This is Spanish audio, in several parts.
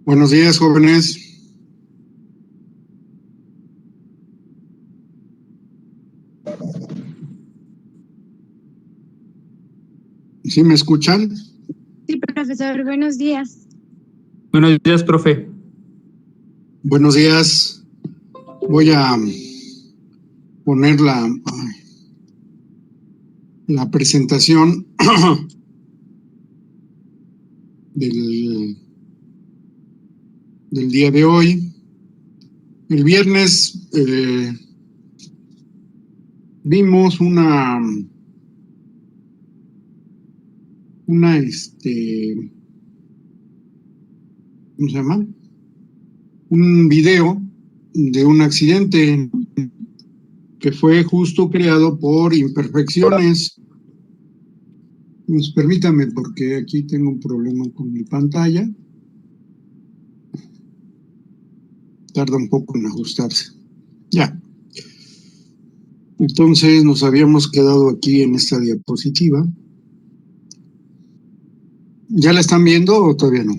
Buenos días, jóvenes. ¿Sí me escuchan? Sí, profesor, buenos días. Buenos días, profe. Buenos días. Voy a poner la presentación del día de hoy. El viernes vimos una ¿cómo se llama? Un video de un accidente que fue justo creado por imperfecciones. Pues permítame, porque aquí tengo un problema con mi pantalla. Tarda un poco en ajustarse. Ya. Entonces nos habíamos quedado aquí en esta diapositiva. ¿Ya la están viendo o todavía no?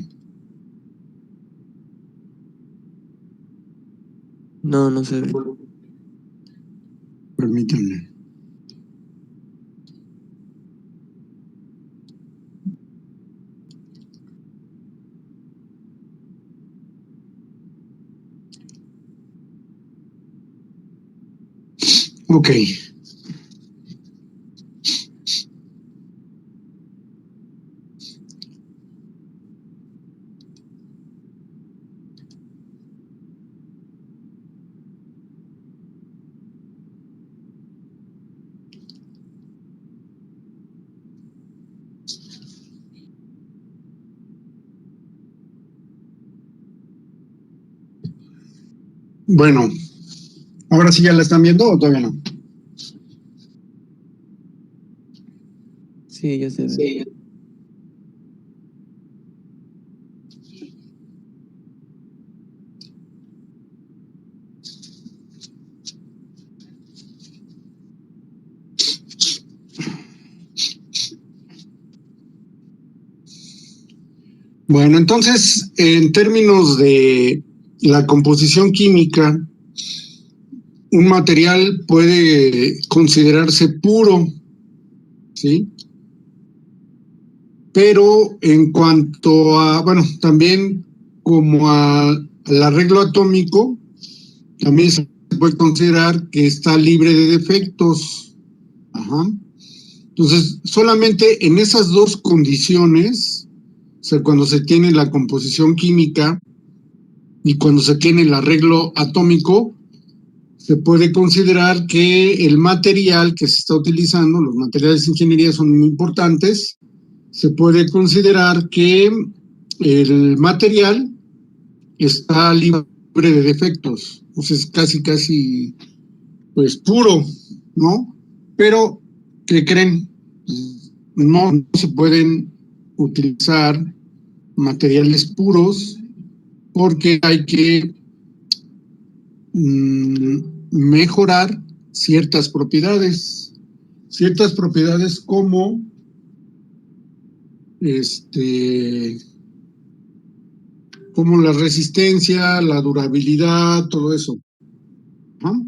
No, no se ve. Permítanme. Ok. Bueno, ¿ahora sí ya la están viendo o todavía no? Sí, ya se ve. Sí. Bueno, entonces, en términos de la composición química, un material puede considerarse puro, ¿sí? Pero en cuanto a, bueno, también como al arreglo atómico, también se puede considerar que está libre de defectos. Ajá. Entonces, solamente en esas dos condiciones, o sea, cuando se tiene la composición química y cuando se tiene el arreglo atómico, se puede considerar que el material que se está utilizando, los materiales de ingeniería son muy importantes, se puede considerar que el material está libre de defectos, o sea, es casi, pues puro, ¿no? Pero, ¿qué creen? No se pueden utilizar materiales puros porque hay que mejorar ciertas propiedades como como la resistencia, la durabilidad, todo eso, ¿no?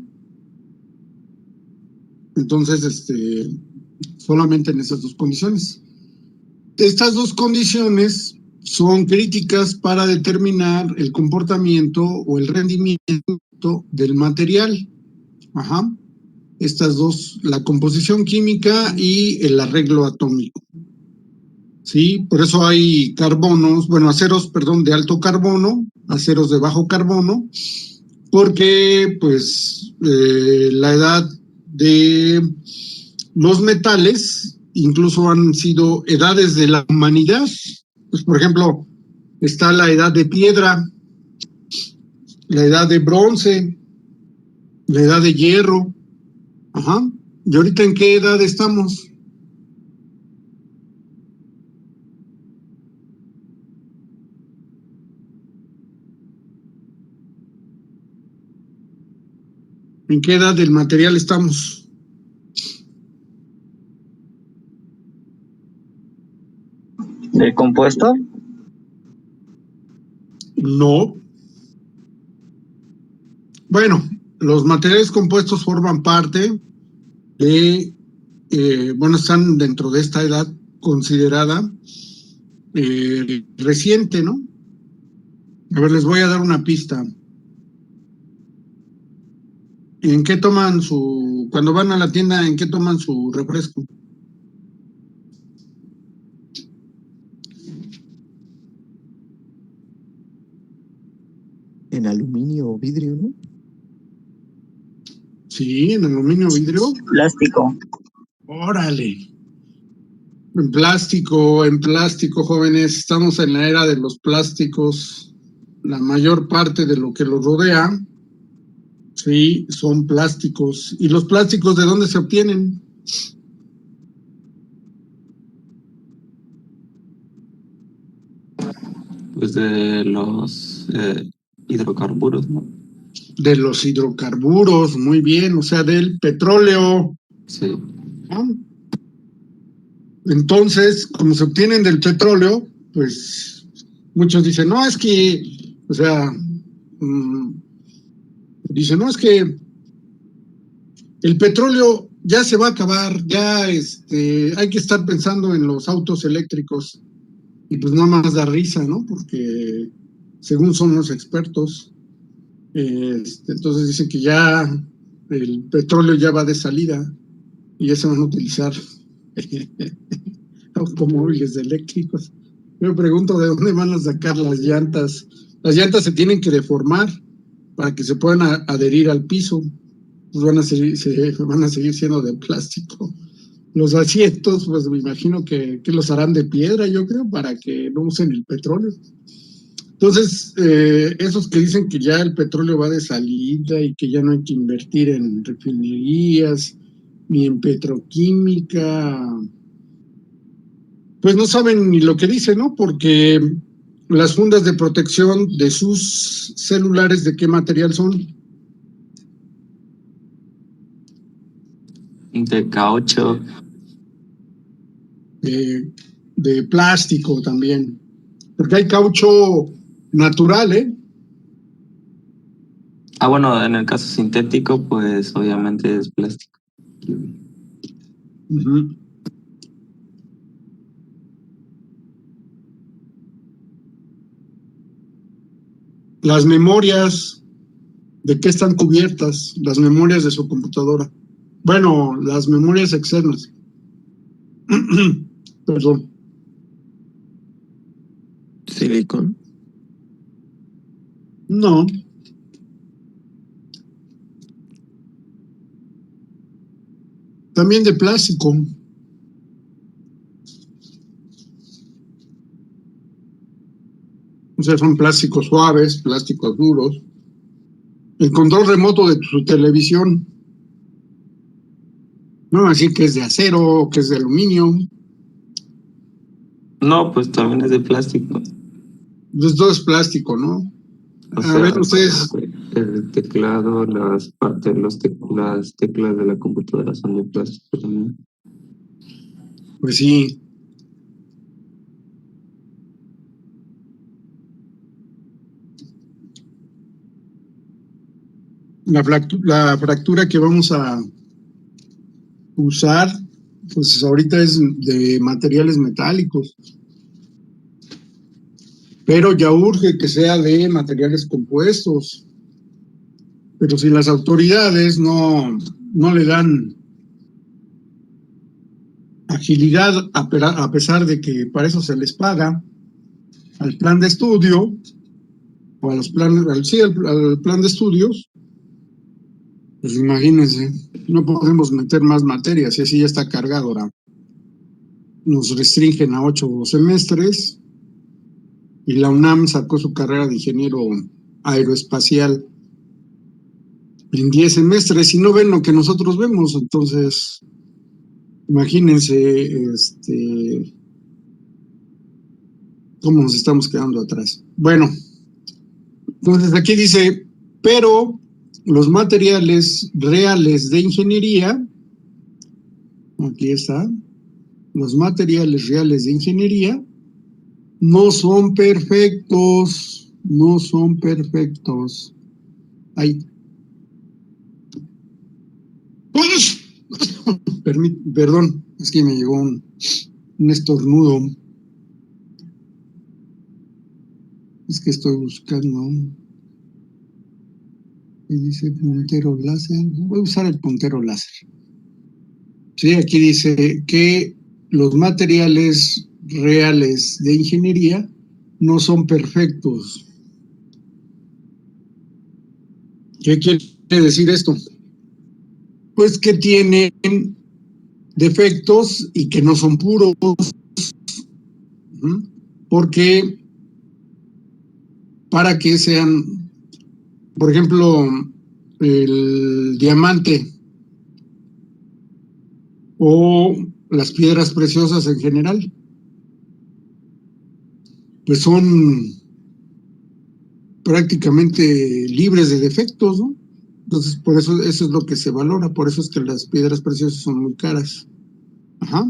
Entonces, solamente en esas dos condiciones. Estas dos condiciones son críticas para determinar el comportamiento o el rendimiento del material. Ajá. Estas dos, la composición química y el arreglo atómico. Sí, por eso hay aceros, de alto carbono, aceros de bajo carbono, porque pues la edad de los metales incluso han sido edades de la humanidad. Pues, por ejemplo, está la edad de piedra, la edad de bronce, la edad de hierro. Ajá. ¿Y ahorita en qué edad estamos? ¿En qué edad del material estamos? ¿Del compuesto? No. Bueno, los materiales compuestos forman parte de, están dentro de esta edad considerada reciente, ¿no? A ver, les voy a dar una pista. ¿En qué toman cuando van a la tienda, en qué toman su refresco? En aluminio o vidrio, ¿no? Sí, en aluminio, vidrio. Plástico. Órale. En plástico, jóvenes. Estamos en la era de los plásticos. La mayor parte de lo que los rodea, sí, son plásticos. ¿Y los plásticos de dónde se obtienen? Pues de los hidrocarburos, ¿no? De los hidrocarburos, muy bien, o sea, del petróleo. Sí. ¿No? Entonces, como se obtienen del petróleo, pues muchos dicen, no, es que, o sea, dicen, no, es que el petróleo ya se va a acabar, ya hay que estar pensando en los autos eléctricos. Y pues nada más da risa, ¿no? Porque según son los expertos, entonces dicen que ya el petróleo ya va de salida y ya se van a utilizar automóviles eléctricos. Yo me pregunto de dónde van a sacar las llantas. Las llantas se tienen que deformar para que se puedan adherir al piso. Pues van a seguir siendo de plástico. Los asientos, pues me imagino que los harán de piedra, yo creo, para que no usen el petróleo. Entonces, esos que dicen que ya el petróleo va de salida y que ya no hay que invertir en refinerías ni en petroquímica, pues no saben ni lo que dicen, ¿no? Porque las fundas de protección de sus celulares, ¿de qué material son? De caucho. De plástico también, porque hay caucho natural, ¿eh? Ah, bueno, en el caso sintético, pues obviamente es plástico. Uh-huh. Las memorias, ¿de qué están cubiertas? Las memorias de su computadora. Bueno, las memorias externas. Perdón. Silicón. No. También de plástico. O sea, son plásticos suaves, plásticos duros. El control remoto de su televisión. No, así que es de acero, que es de aluminio. No, pues también es de plástico. Pues todo es plástico, ¿no? O A ver, sea, ustedes, el teclado, las partes, las teclas de la computadora son de plástico también. pues sí. La fractura que vamos a usar, pues ahorita es de materiales metálicos, pero ya urge que sea de materiales compuestos. Pero si las autoridades no le dan agilidad, a pesar de que para eso se les paga, al plan de estudio, o a los planes, al plan de estudios, pues imagínense, no podemos meter más materias, y así ya está cargado ahora. Nos restringen a 8 semestres, y la UNAM sacó su carrera de ingeniero aeroespacial en 10 semestres, y no ven lo que nosotros vemos. Entonces, imagínense, cómo nos estamos quedando atrás. Bueno, entonces aquí dice, pero los materiales reales de ingeniería, aquí está, los materiales reales de ingeniería no son perfectos, no son perfectos. Ay, perdón, es que me llegó un estornudo. Es que estoy buscando. Y dice puntero láser. Voy a usar el puntero láser. Sí, aquí dice que los materiales reales de ingeniería no son perfectos. ¿Qué quiere decir esto? Pues que tienen defectos y que no son puros. Porque para que sean, por ejemplo, el diamante o las piedras preciosas en general, pues son prácticamente libres de defectos, ¿no? Entonces, por eso es lo que se valora, por eso es que las piedras preciosas son muy caras. Ajá.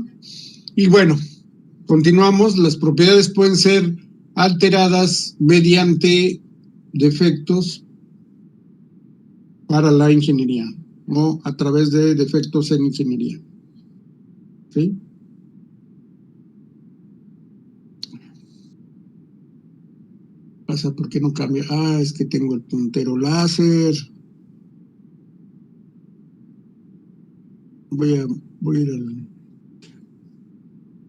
Y bueno, continuamos. Las propiedades pueden ser alteradas mediante defectos para la ingeniería o a través de defectos en ingeniería. ¿Sí? Pasa, ¿por qué no cambia? Ah, es que tengo el puntero láser. Voy a ir al...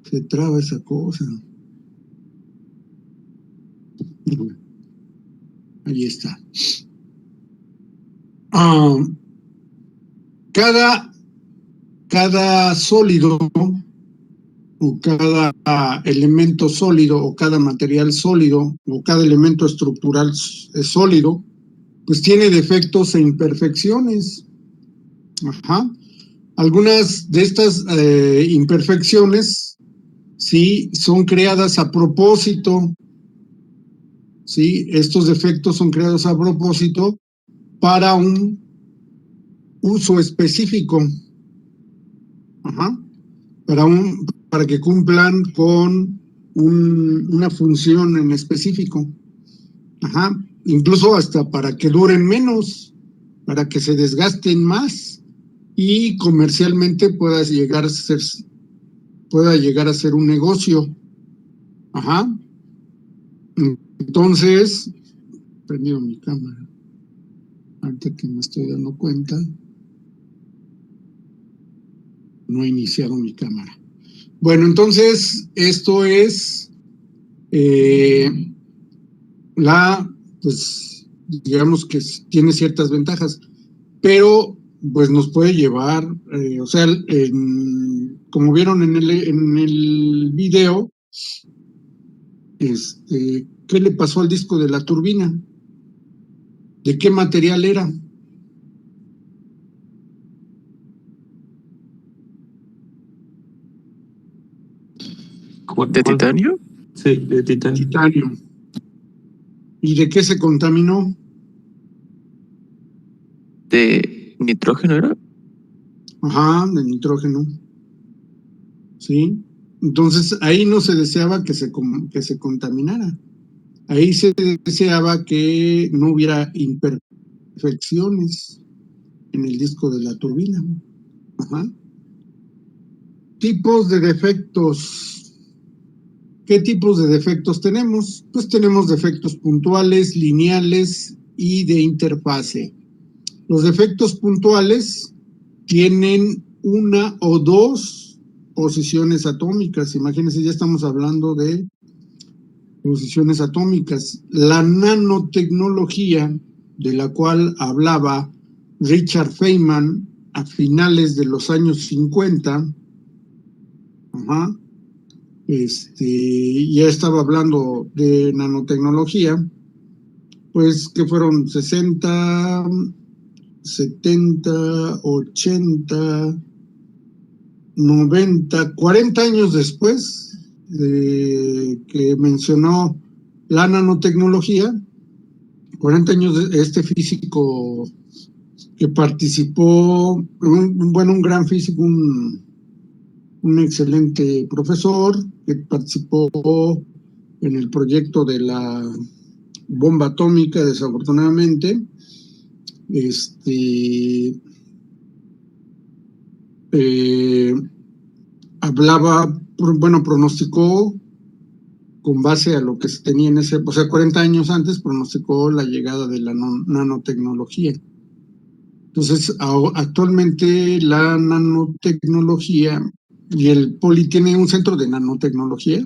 Se traba esa cosa. Ahí está. Cada sólido o cada elemento sólido o cada material sólido o cada elemento estructural sólido, pues tiene defectos e imperfecciones. Ajá. Algunas de estas imperfecciones, sí, son creadas a propósito. Sí, estos defectos son creados a propósito para un uso específico. Ajá. Para que cumplan con una función en específico. Ajá. Incluso hasta para que duren menos, para que se desgasten más y comercialmente pueda llegar a ser un negocio. Ajá. Entonces, prendido mi cámara. Ahorita que me estoy dando cuenta, no he iniciado mi cámara. Bueno, entonces, esto es pues, digamos que tiene ciertas ventajas, pero pues nos puede llevar, o sea, como vieron en el video, ¿qué le pasó al disco de la turbina? ¿De qué material era? ¿De titanio? Sí, de titanio. Titanio. ¿Y de qué se contaminó? ¿De nitrógeno era? Ajá, de nitrógeno. ¿Sí? Entonces ahí no se deseaba que se contaminara. Ahí se deseaba que no hubiera imperfecciones en el disco de la turbina. Ajá. Tipos de defectos. ¿Qué tipos de defectos tenemos? Pues tenemos defectos puntuales, lineales y de interfase. Los defectos puntuales tienen una o dos posiciones atómicas. Imagínense, ya estamos hablando de posiciones atómicas. La nanotecnología, de la cual hablaba Richard Feynman a finales de los años 50, ajá, ya estaba hablando de nanotecnología, pues que fueron 60, 70, 80, 90, 40 años después de que mencionó la nanotecnología, 40 años de este físico que participó, un gran físico, un excelente profesor que participó en el proyecto de la bomba atómica, desafortunadamente, hablaba, pronosticó con base a lo que se tenía en ese, o sea, 40 años antes, pronosticó la llegada de la nanotecnología. Entonces, actualmente la nanotecnología y el Poli tiene un centro de nanotecnología.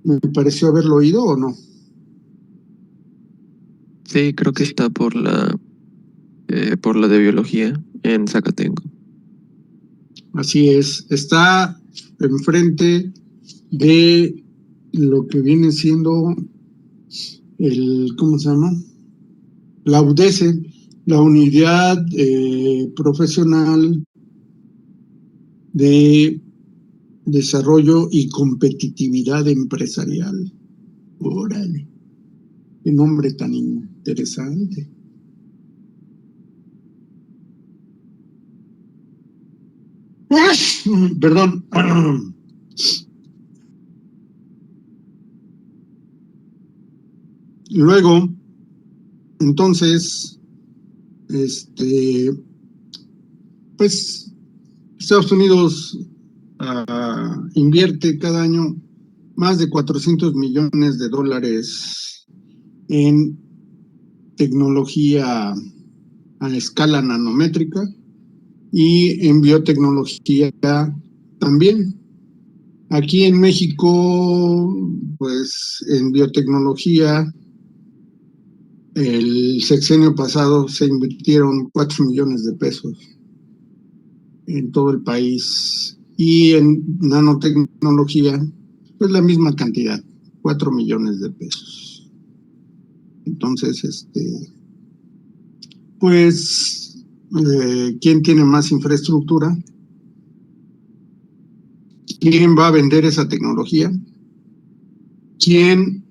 Me pareció haberlo oído o no. Sí, creo que está por la de biología en Zacatenco. Así es, está enfrente de lo que viene siendo ¿cómo se llama? La UDESE, la Unidad Profesional de Desarrollo y Competitividad Empresarial. Órale, qué nombre tan interesante. Perdón. Luego, entonces, pues Estados Unidos invierte cada año más de 400 millones de dólares en tecnología a escala nanométrica y en biotecnología también. Aquí en México, pues en biotecnología, el sexenio pasado se invirtieron 4 millones de pesos en todo el país, y en nanotecnología, pues la misma cantidad, 4 millones de pesos. Entonces, pues, ¿quién tiene más infraestructura? ¿Quién va a vender esa tecnología? ¿Quién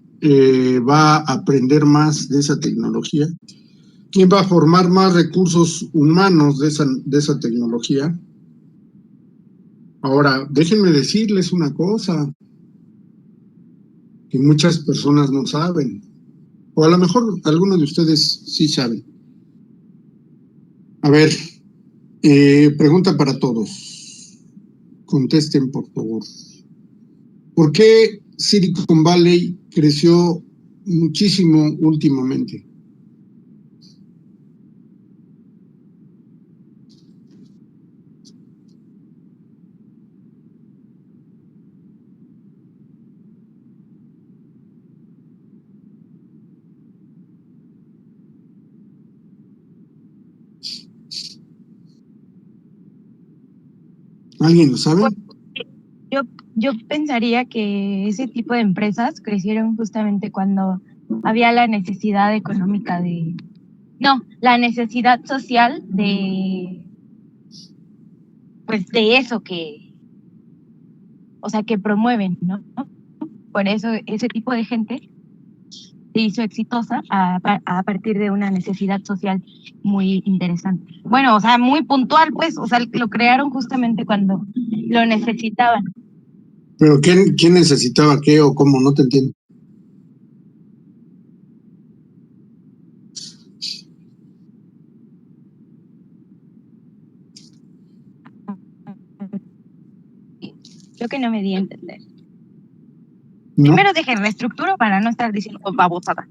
va a aprender más de esa tecnología? ¿Quién va a formar más recursos humanos de esa tecnología? Ahora, déjenme decirles una cosa que muchas personas no saben, o a lo mejor algunos de ustedes sí saben. A ver, pregunta para todos. Contesten, por favor. ¿Por qué Silicon Valley creció muchísimo últimamente? ¿Alguien lo sabe? Yo, yo pensaría que ese tipo de empresas crecieron justamente cuando había la necesidad económica la necesidad social pues de eso o sea, que promueven, ¿no? por eso ese tipo de gente se hizo exitosa a partir de una necesidad social muy interesante. Bueno, o sea, muy puntual, pues, o sea, lo crearon justamente cuando lo necesitaban. ¿Pero quién necesitaba qué o cómo? No te entiendo. Creo que no me di a entender. ¿No? Primero dejen reestructuro para no estar diciendo babosada.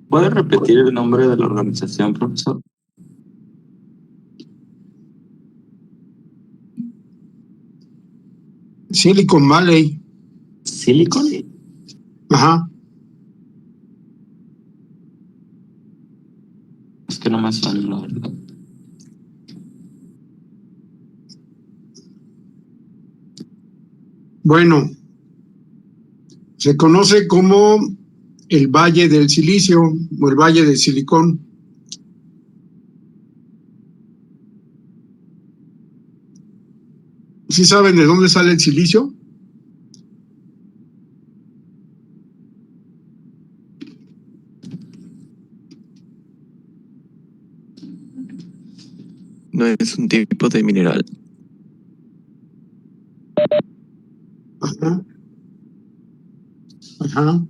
¿Puede repetir el nombre de la organización, profesor? Silicon Valley. ¿Silicon? Ajá. Es que no me suena, la verdad. Bueno, se conoce como el Valle del Silicio o el Valle del Silicón. ¿Sí saben de dónde sale el silicio? No es un tipo de mineral. Ajá. Ajá.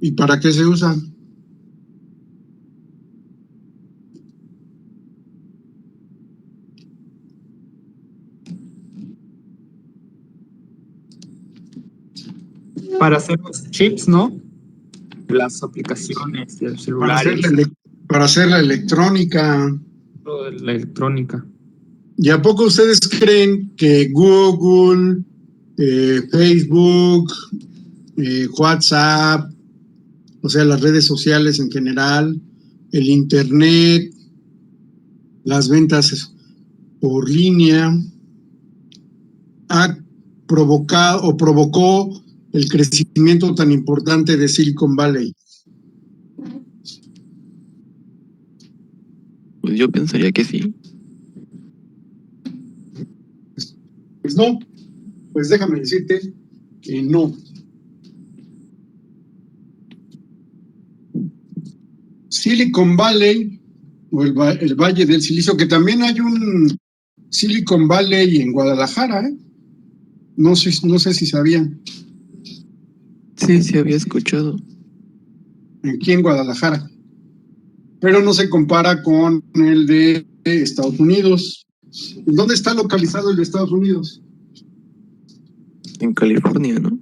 ¿Y para qué se usa? Para hacer los chips, ¿no? Las aplicaciones de los Para hacer celulares, para hacer la electrónica. todo de la electrónica. ¿Y a poco ustedes creen que Google, Facebook, WhatsApp, o sea, las redes sociales en general, el Internet, las ventas por línea, ha provocado o provocó el crecimiento tan importante de Silicon Valley? Pues yo pensaría que sí. Pues no, pues déjame decirte que no. Silicon Valley o el Valle del Silicio, que también hay un Silicon Valley en Guadalajara, ¿eh? No sé si sabían, Sí, sí había escuchado. aquí en Guadalajara, pero no se compara con el de Estados Unidos. ¿Dónde está localizado el de Estados Unidos? En California, ¿no?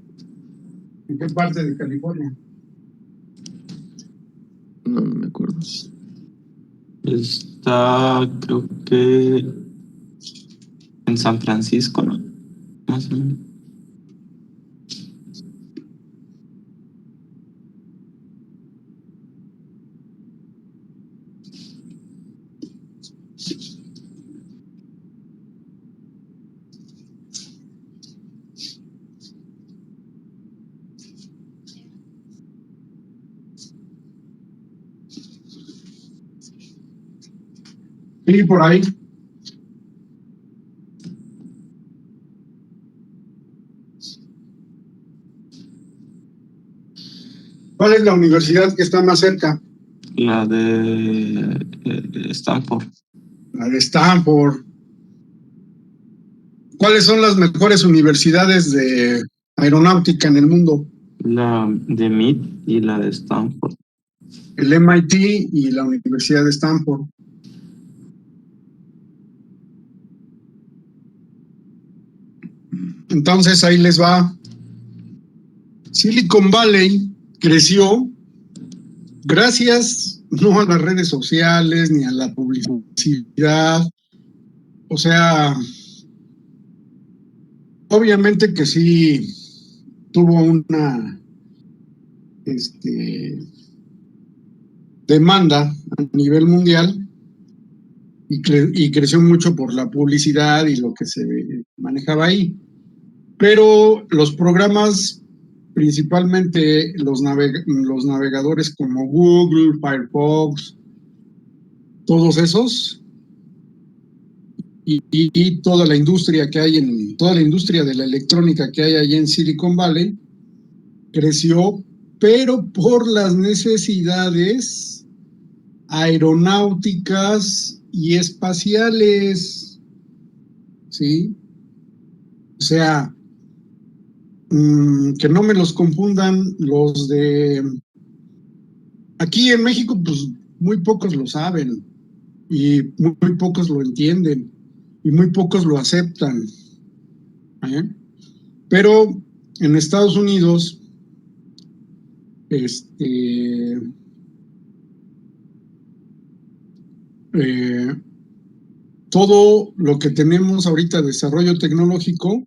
¿En qué parte de California? No me acuerdo. Está, creo que en San Francisco, ¿no? Más o menos. Sí, por ahí. ¿Cuál es la universidad que está más cerca? La de Stanford. La de Stanford. ¿Cuáles son las mejores universidades de aeronáutica en el mundo? La de MIT y la de Stanford. El MIT y la Universidad de Stanford. Entonces ahí les va. Silicon Valley creció gracias no a las redes sociales ni a la publicidad. O sea, obviamente que sí tuvo una demanda a nivel mundial y creció mucho por la publicidad y lo que se manejaba ahí. Pero los programas, principalmente los navegadores como Google, Firefox, todos esos, y toda la industria que hay toda la industria de la electrónica que hay ahí en Silicon Valley creció, pero por las necesidades aeronáuticas y espaciales, ¿sí? O sea, que no me los confundan los de aquí en México, pues muy pocos lo saben y muy pocos lo entienden y muy pocos lo aceptan, ¿eh? Pero en Estados Unidos, eh, todo lo que tenemos ahorita de desarrollo tecnológico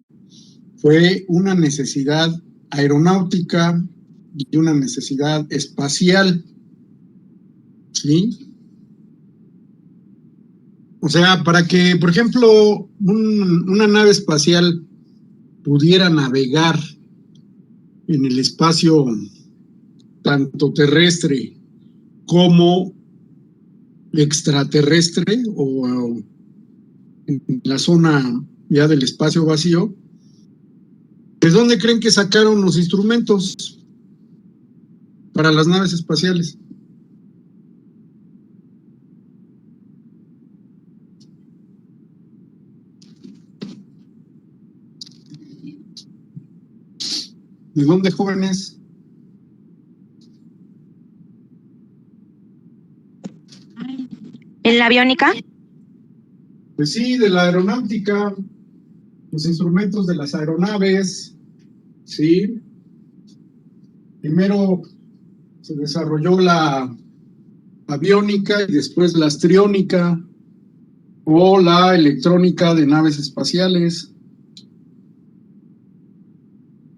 fue una necesidad aeronáutica y una necesidad espacial, ¿sí? O sea, para que, por ejemplo, una nave espacial pudiera navegar en el espacio tanto terrestre como extraterrestre o en la zona ya del espacio vacío, ¿de dónde creen que sacaron los instrumentos para las naves espaciales? ¿De dónde, jóvenes? ¿En la aviónica? Pues sí, de la aeronáutica, los instrumentos de las aeronaves, ¿sí? Primero se desarrolló la aviónica y después la astriónica o la electrónica de naves espaciales.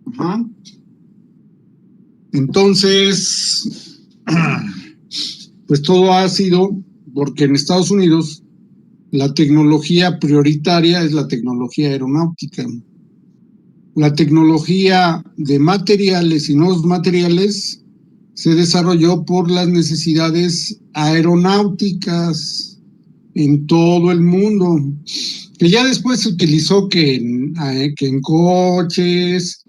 Ajá. Entonces, pues todo ha sido porque en Estados Unidos la tecnología prioritaria es la tecnología aeronáutica. La tecnología de materiales y nuevos materiales se desarrolló por las necesidades aeronáuticas en todo el mundo, que ya después se utilizó que en coches,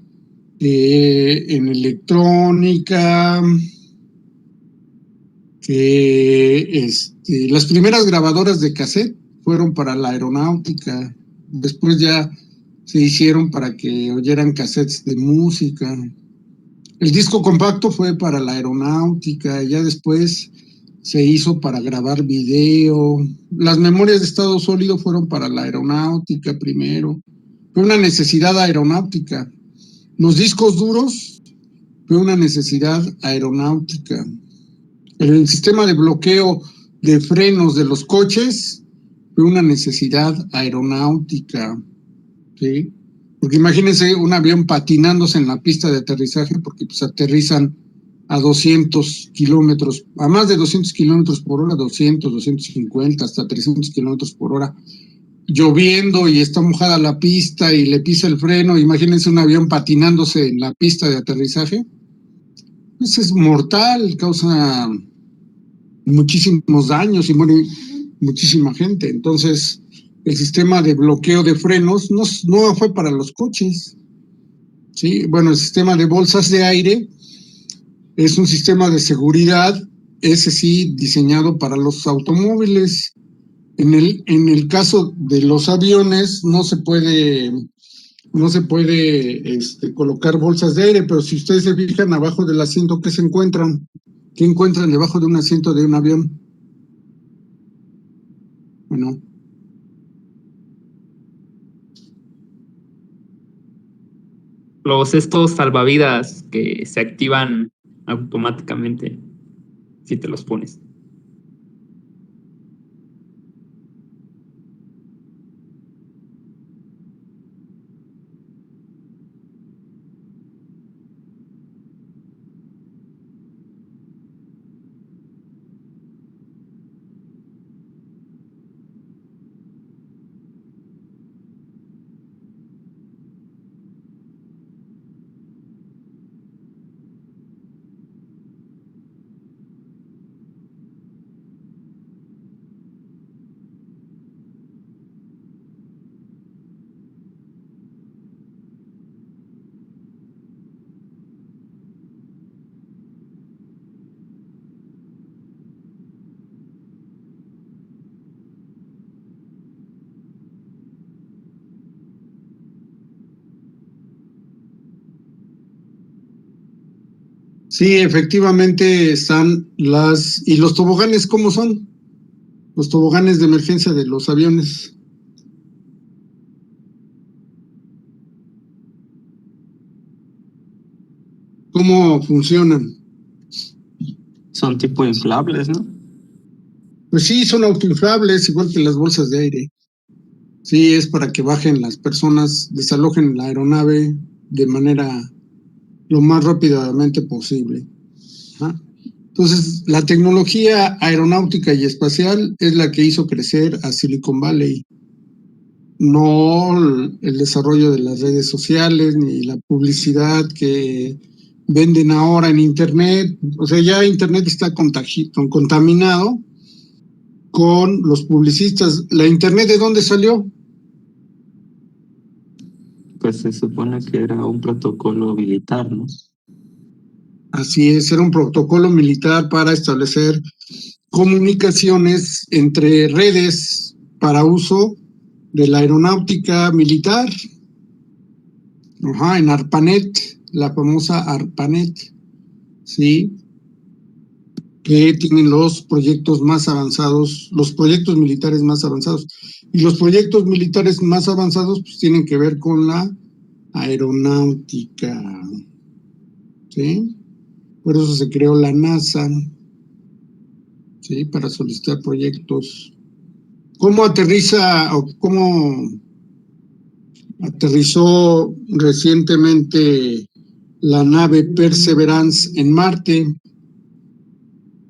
en electrónica, que las primeras grabadoras de cassette fueron para la aeronáutica, después ya se hicieron para que oyeran cassettes de música. El disco compacto fue para la aeronáutica, ya después se hizo para grabar video. Las memorias de estado sólido fueron para la aeronáutica primero. Fue una necesidad aeronáutica. Los discos duros fue una necesidad aeronáutica. El sistema de bloqueo de frenos de los coches fue una necesidad aeronáutica, ¿sí? Porque imagínense un avión patinándose en la pista de aterrizaje, porque pues aterrizan a 200 kilómetros, a más de 200 kilómetros por hora, 200, 250, hasta 300 kilómetros por hora, lloviendo y está mojada la pista y le pisa el freno. Imagínense un avión patinándose en la pista de aterrizaje. Pues es mortal, causa muchísimos daños y muere muchísima gente. Entonces, el sistema de bloqueo de frenos no fue para los coches, ¿sí? Bueno, el sistema de bolsas de aire es un sistema de seguridad, ese sí, diseñado para los automóviles. En el caso de los aviones no se puede colocar bolsas de aire, pero si ustedes se fijan abajo del asiento, ¿qué se encuentran? ¿Qué encuentran debajo de un asiento de un avión? Bueno, Estos salvavidas que se activan automáticamente si te los pones. Sí, efectivamente están las... ¿Y los toboganes cómo son? Los toboganes de emergencia de los aviones. ¿Cómo funcionan? Son tipo inflables, ¿no? Pues sí, son autoinflables, igual que las bolsas de aire. Sí, es para que bajen las personas, desalojen la aeronave de manera lo más rápidamente posible. Ajá. Entonces, la tecnología aeronáutica y espacial es la que hizo crecer a Silicon Valley, no el desarrollo de las redes sociales ni la publicidad que venden ahora en Internet. O sea, ya Internet está contaminado con los publicistas. ¿La Internet de dónde salió? Pues se supone que era un protocolo militar, ¿no? Así es, era un protocolo militar para establecer comunicaciones entre redes para uso de la aeronáutica militar. Ajá, en ARPANET, la famosa ARPANET, ¿sí? Que tienen los proyectos más avanzados, los proyectos militares más avanzados. Y los proyectos militares más avanzados pues, tienen que ver con la aeronáutica, ¿sí? Por eso se creó la NASA, ¿sí? Para solicitar proyectos. ¿Cómo aterriza o cómo aterrizó recientemente la nave Perseverance en Marte?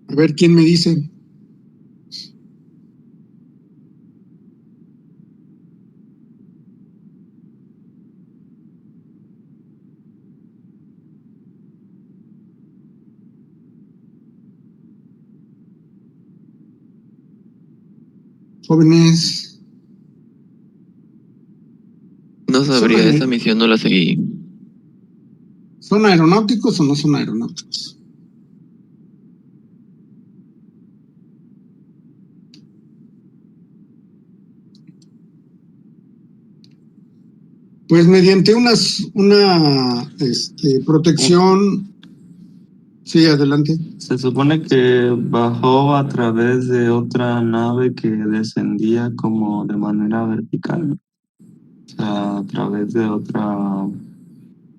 A ver, ¿quién me dice? Jóvenes, No sabría, esa misión no la seguí. ¿son aeronáuticos o no son aeronáuticos? Pues mediante una protección. Sí, adelante. Se supone que bajó a través de otra nave que descendía como de manera vertical, ¿no? O sea, a través de otra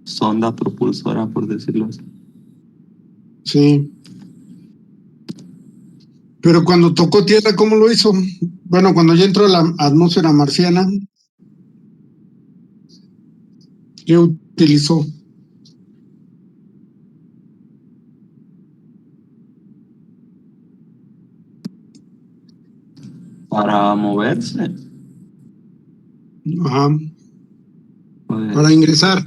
sonda propulsora, por decirlo así. Sí. Pero cuando tocó tierra, ¿cómo lo hizo? Bueno, cuando ya entró a la atmósfera marciana, ¿qué utilizó? Para moverse, Ajá. pues, Para ingresar,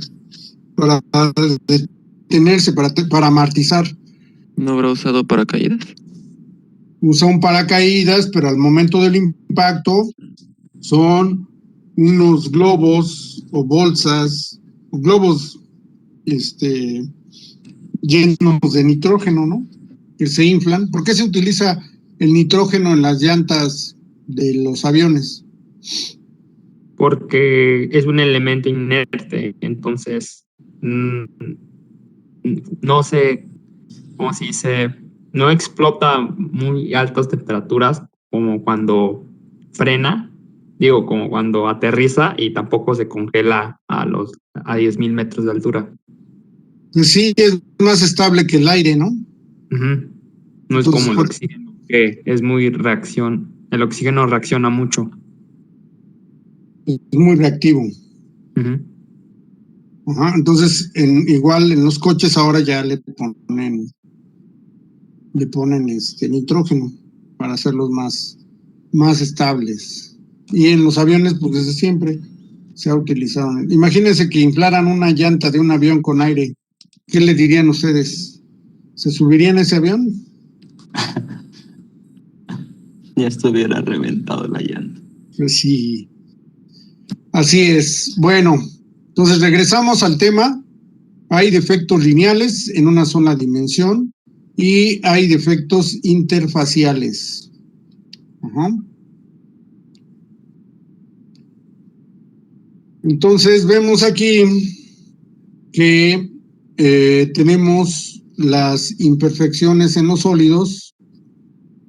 para detenerse, para amortizar. ¿No habrá usado paracaídas? Usa un paracaídas, pero al momento del impacto son unos globos o bolsas, o globos llenos de nitrógeno, ¿no? Que se inflan. ¿Por qué se utiliza el nitrógeno en las llantas de los aviones? Porque es un elemento inerte, entonces no se, ¿cómo se dice? No explota muy altas temperaturas como cuando frena, digo, como cuando aterriza y tampoco se congela a 10.000 metros de altura. Pues sí, es más estable que el aire, ¿no? Ujú. No es Entonces, como el oxígeno, que es muy reacción, el oxígeno reacciona mucho. es muy reactivo. Ujú. Ajá, entonces, igual en los coches ahora ya le ponen nitrógeno para hacerlos más estables. Y en los aviones, pues desde siempre se ha utilizado. Imagínense que inflaran una llanta de un avión con aire. ¿Qué le dirían ustedes? ¿Se subirían a ese avión? ya estuviera reventado la llanta. Pues sí. Así es. Bueno, entonces regresamos al tema. Hay defectos lineales en una sola dimensión y hay defectos interfaciales. Ajá. Entonces vemos aquí que tenemos las imperfecciones en los sólidos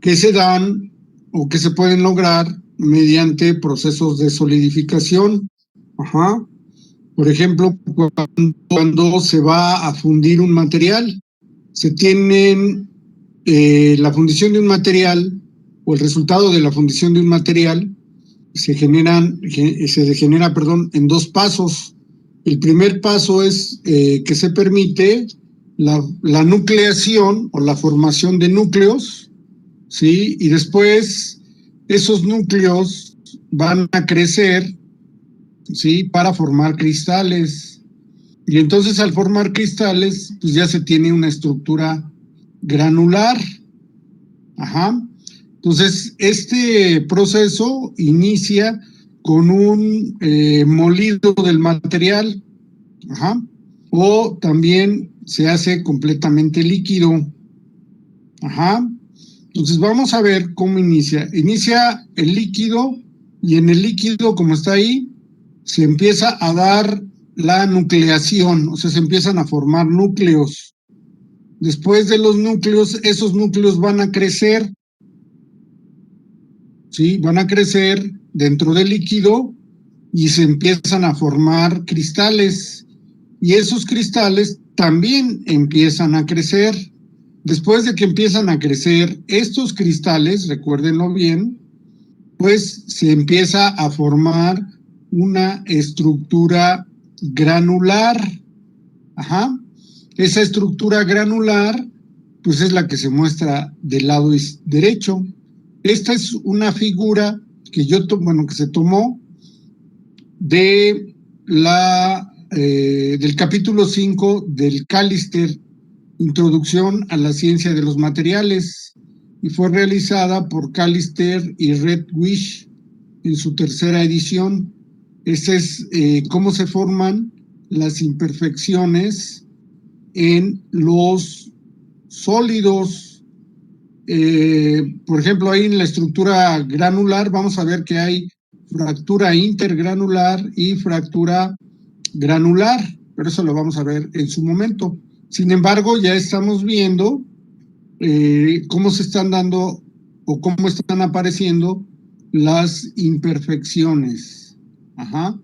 que se dan o que se pueden lograr mediante procesos de solidificación. Ajá. Por ejemplo, cuando se va a fundir un material, se tienen la fundición de un material o el resultado de la fundición de un material se genera en dos pasos. El primer paso es que se permite la nucleación o la formación de núcleos, ¿sí? Y después esos núcleos van a crecer, ¿sí? Para formar cristales. Y entonces al formar cristales, pues ya se tiene una estructura granular. Ajá. Entonces, este proceso inicia con un molido del material, ajá, o también se hace completamente líquido. Ajá. Entonces, vamos a ver cómo inicia. Inicia el líquido y en el líquido, como está ahí, se empieza a dar la nucleación, o sea, se empiezan a formar núcleos. Después de los núcleos, esos núcleos van a crecer, ¿sí? Van a crecer dentro del líquido y se empiezan a formar cristales. Y esos cristales también empiezan a crecer. Después de que empiezan a crecer estos cristales, recuérdenlo bien, pues se empieza a formar una estructura granular. Ajá. Esa estructura granular, pues es la que se muestra del lado derecho. Esta es una figura que que se tomó de del capítulo 5 del Callister, Introducción a la Ciencia de los Materiales, y fue realizada por Callister y Redwish en su tercera edición. Ese es cómo se forman las imperfecciones en los sólidos. Por ejemplo, ahí en la estructura granular vamos a ver que hay fractura intergranular y fractura granular, pero eso lo vamos a ver en su momento. Sin embargo, ya estamos viendo cómo se están dando o cómo están apareciendo las imperfecciones. Ajá.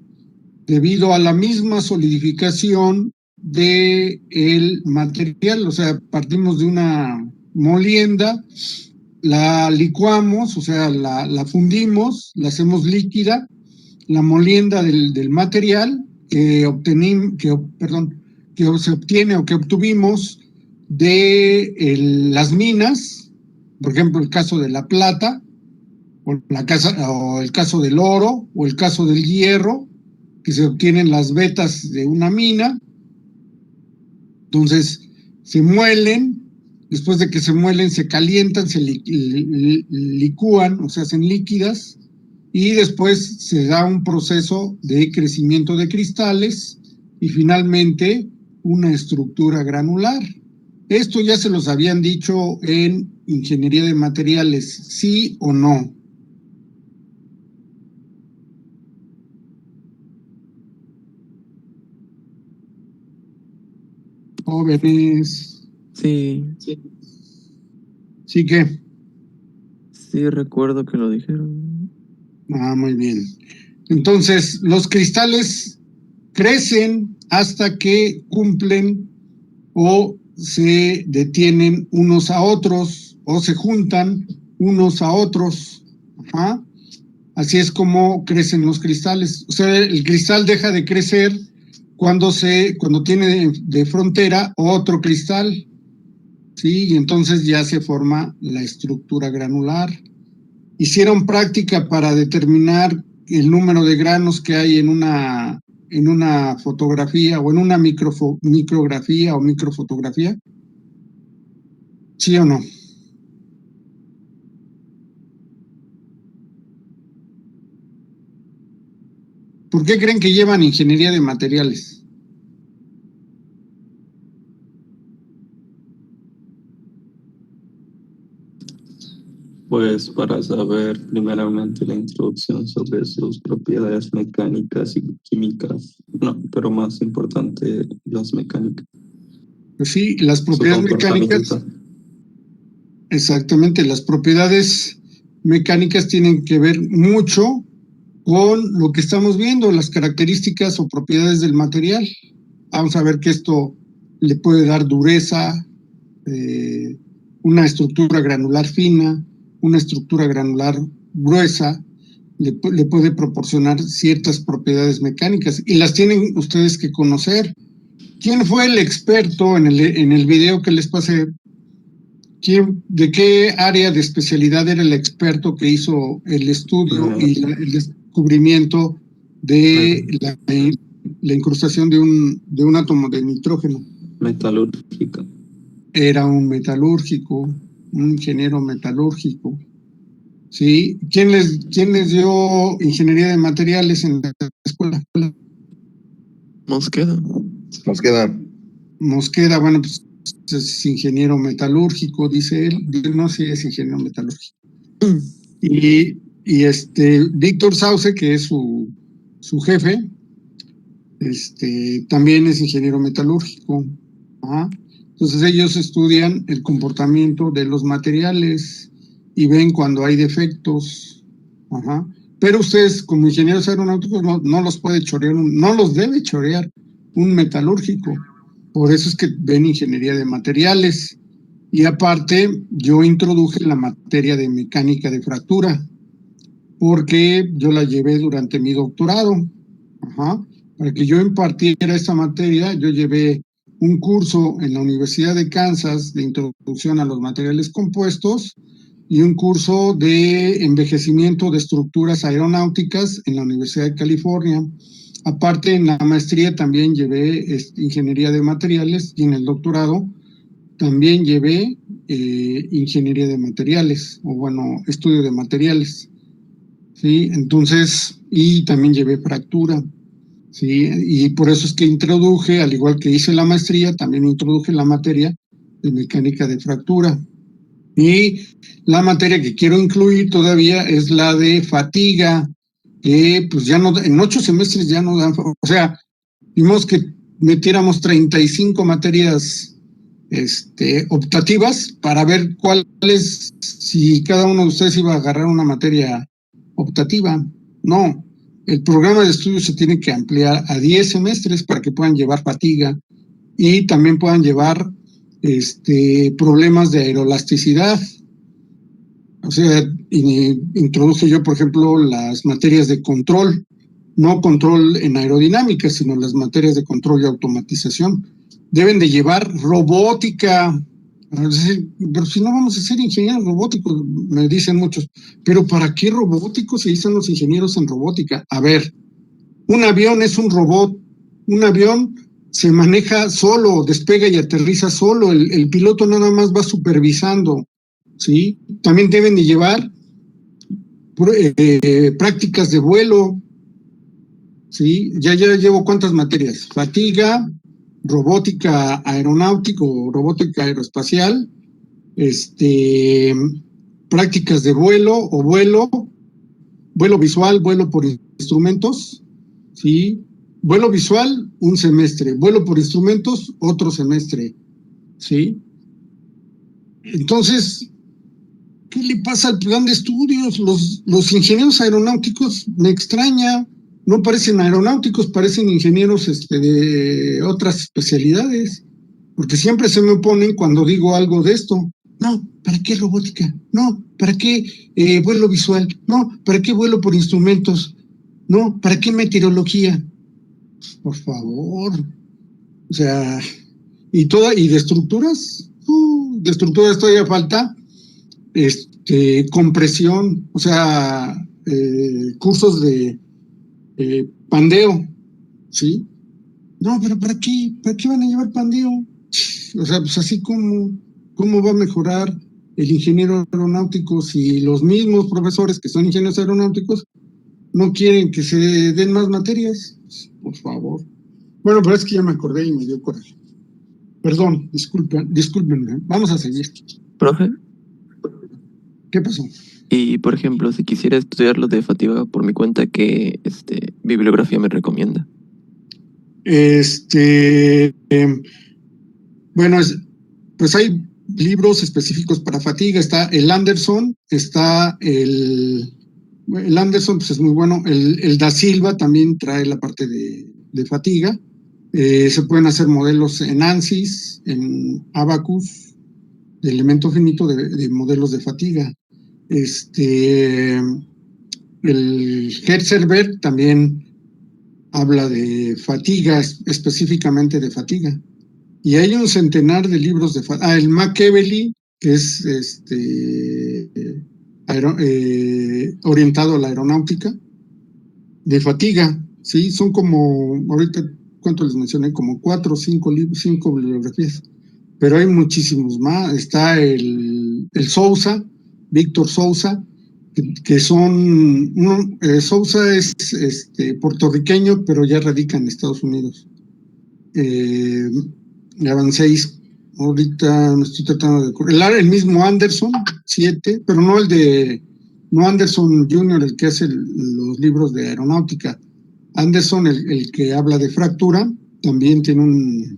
Debido a la misma solidificación del material, o sea, partimos de una molienda, la licuamos, o sea, la fundimos, la hacemos líquida, la molienda del material que se obtiene o que obtuvimos de las minas, por ejemplo, el caso de la plata, o el caso del oro, o el caso del hierro, que se obtienen las vetas de una mina. Entonces se muelen, después de que se muelen se calientan, se licúan, o se hacen líquidas, y después se da un proceso de crecimiento de cristales y finalmente una estructura granular. Esto ya se los habían dicho en ingeniería de materiales, ¿sí o no? Jóvenes. Sí, ¿Sí que? sí recuerdo que lo dijeron. Muy bien. Entonces, los cristales crecen hasta que cumplen o se detienen unos a otros o se juntan unos a otros. Ajá. Así es como crecen los cristales. O sea, el cristal deja de crecer cuando tiene de frontera otro cristal, ¿sí? Y entonces ya se forma la estructura granular. Hicieron práctica para determinar el número de granos que hay en una fotografía o en una micrografía o microfotografía. ¿Sí o no? ¿Por qué creen que llevan ingeniería de materiales? Pues para saber primeramente la introducción sobre sus propiedades mecánicas y químicas, no, pero más importante las mecánicas. Pues sí, las su propiedades mecánicas, comportamiento. exactamente, las propiedades mecánicas tienen que ver mucho con lo que estamos viendo, las características o propiedades del material. Vamos a ver que esto le puede dar dureza, una estructura granular fina, una estructura granular gruesa, le puede proporcionar ciertas propiedades mecánicas y las tienen ustedes que conocer. ¿Quién fue el experto en el video que les pasé? ¿De qué área de especialidad era el experto que hizo el estudio y el descubrimiento de la incrustación de un átomo de nitrógeno? Metalúrgica. Era un metalúrgico, un ingeniero metalúrgico. ¿Sí? ¿Quién les dio ingeniería de materiales en la escuela? Mosqueda. Mosqueda, bueno, pues es ingeniero metalúrgico, dice él. No sé si es ingeniero metalúrgico. Y Víctor Sauce, que es su jefe, también es ingeniero metalúrgico. ¿Ah? Entonces ellos estudian el comportamiento de los materiales y ven cuando hay defectos. Ajá. Pero ustedes, como ingenieros aeronáuticos, no los puede chorear, no los debe chorear un metalúrgico. Por eso es que ven ingeniería de materiales. Y aparte, yo introduje la materia de mecánica de fractura, porque yo la llevé durante mi doctorado. Ajá. Para que yo impartiera esta materia, yo llevé un curso en la Universidad de Kansas de introducción a los materiales compuestos y un curso de envejecimiento de estructuras aeronáuticas en la Universidad de California. Aparte, en la maestría también llevé ingeniería de materiales y en el doctorado también llevé ingeniería de materiales, o bueno, estudio de materiales. ¿Sí? Entonces, y también llevé fractura. ¿Sí? Y por eso es que introduje, al igual que hice la maestría, también introduje la materia de mecánica de fractura. Y la materia que quiero incluir todavía es la de fatiga, que pues ya no, en 8 semestres ya no dan, o sea, vimos que metiéramos 35 materias optativas para ver cuáles, si cada uno de ustedes iba a agarrar una materia optativa. No, el programa de estudio se tiene que ampliar a 10 semestres para que puedan llevar fatiga y también puedan llevar problemas de aeroelasticidad. O sea, introduje yo, por ejemplo, las materias de control, no control en aerodinámica, sino las materias de control y automatización. Deben de llevar robótica. Pero si no vamos a ser ingenieros robóticos, me dicen muchos. Pero ¿para qué robóticos se dicen los ingenieros en robótica? A ver, un avión es un robot. Un avión se maneja solo, despega y aterriza solo. El piloto nada más va supervisando. ¿Sí? También deben de llevar prácticas de vuelo. ¿Sí? Ya llevo cuántas materias: fatiga, robótica aeronáutica o robótica aeroespacial, prácticas de vuelo o vuelo visual, vuelo por instrumentos, ¿sí? Vuelo visual, un semestre; vuelo por instrumentos, otro semestre, ¿sí? Entonces, ¿qué le pasa al plan de estudios? Los ingenieros aeronáuticos, me extraña, no parecen aeronáuticos, parecen ingenieros de otras especialidades, porque siempre se me oponen cuando digo algo de esto. No, ¿para qué robótica? No, ¿para qué vuelo visual? No, ¿para qué vuelo por instrumentos? No, ¿para qué meteorología? Por favor. O sea, y de estructuras, de estructuras todavía falta compresión, o sea, cursos de pandeo, ¿sí? No, pero ¿para qué van a llevar pandeo? O sea, pues así ¿cómo va a mejorar el ingeniero aeronáutico si los mismos profesores que son ingenieros aeronáuticos no quieren que se den más materias? Por favor. Bueno, pero es que ya me acordé y me dio coraje. Perdón, discúlpenme. Vamos a seguir. Profe, ¿Qué pasó? y por ejemplo, si quisiera estudiar lo de fatiga por mi cuenta, ¿qué bibliografía me recomienda? Bueno, pues hay libros específicos para fatiga. Está el Anderson, está el Anderson, pues es muy bueno. El Da Silva también trae la parte de fatiga. Se pueden hacer modelos en ANSYS, en Abacus, de elemento finito de modelos de fatiga. El Hertzberg también habla de fatiga, específicamente de fatiga. Y hay un centenar de libros de fatiga. El McEvely, que es orientado a la aeronáutica, de fatiga, ¿sí? Son como, ahorita, ¿cuánto les mencioné? Como 4 o 5 libros, 5 bibliografías. Pero hay muchísimos más. Está el Sousa, Víctor Sousa, que son... Sousa es puertorriqueño, pero ya radica en Estados Unidos. Avancéis, ahorita me estoy tratando de acordar. El mismo Anderson, 7, pero no Anderson Jr., el que hace los libros de aeronáutica. Anderson, el que habla de fractura, también tiene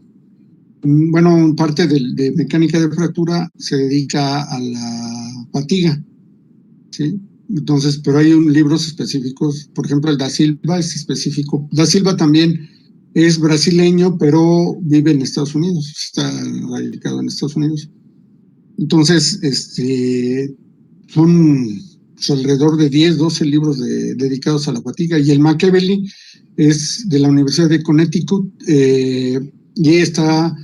parte de mecánica de fractura se dedica a la fatiga, ¿sí? Entonces, pero hay libros específicos, por ejemplo, el Da Silva es específico. Da Silva también es brasileño, pero vive en Estados Unidos, está radicado en Estados Unidos. Entonces, son pues, alrededor de 10, 12 libros dedicados a la fatiga. Y el McEvely es de la Universidad de Connecticut y está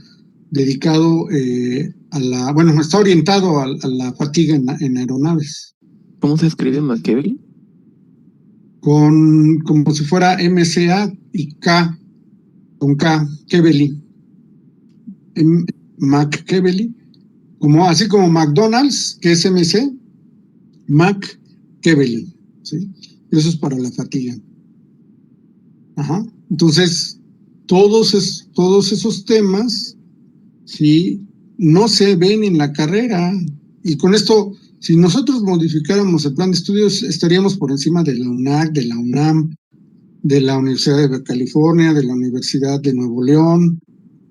dedicado está orientado a la fatiga en aeronaves. ¿Cómo se escribe McEvely? Como si fuera MCA y K, con K, Kevely. McEvely, así como McDonald's, que es MC, McEvely, ¿sí? Eso es para la fatiga. Ajá. Entonces, todos esos temas, ¿sí?, no se ven en la carrera. Y con esto, si nosotros modificáramos el plan de estudios, estaríamos por encima de la UNAC, de la UNAM, de la Universidad de California, de la Universidad de Nuevo León.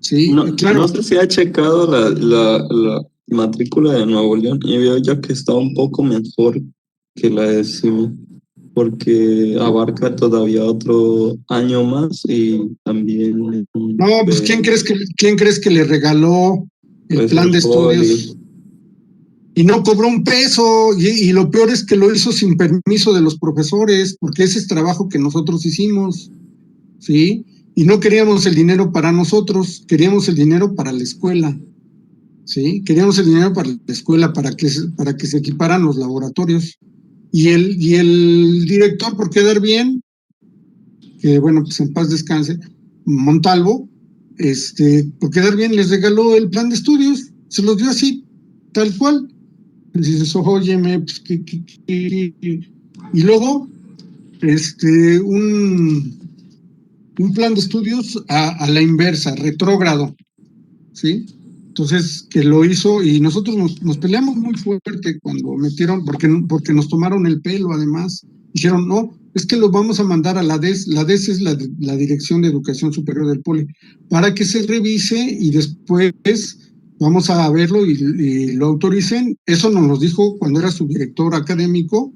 Sí, no, claro. No sé si ha checado la matrícula de Nuevo León y veo ya que está un poco mejor que la de CIMI, porque abarca todavía otro año más y también... No, pues ¿quién crees que le regaló el plan de estudios? Y no cobró un peso, y lo peor es que lo hizo sin permiso de los profesores, porque ese es trabajo que nosotros hicimos, ¿sí? Y no queríamos el dinero para nosotros, queríamos el dinero para la escuela, ¿sí? Queríamos el dinero para la escuela, para que se equiparan los laboratorios. Y el director, por quedar bien, que bueno, pues en paz descanse, Montalvo, por quedar bien les regaló el plan de estudios, se los dio así, tal cual. Dices, óyeme, pues, y luego, un plan de estudios a la inversa, retrógrado, ¿sí? Entonces, que lo hizo, y nosotros nos peleamos muy fuerte cuando metieron, porque nos tomaron el pelo, además. Dijeron, no, es que lo vamos a mandar a la DES. La DES es la Dirección de Educación Superior del Poli, para que se revise y después vamos a verlo y lo autoricen. Eso nos lo dijo cuando era su director académico,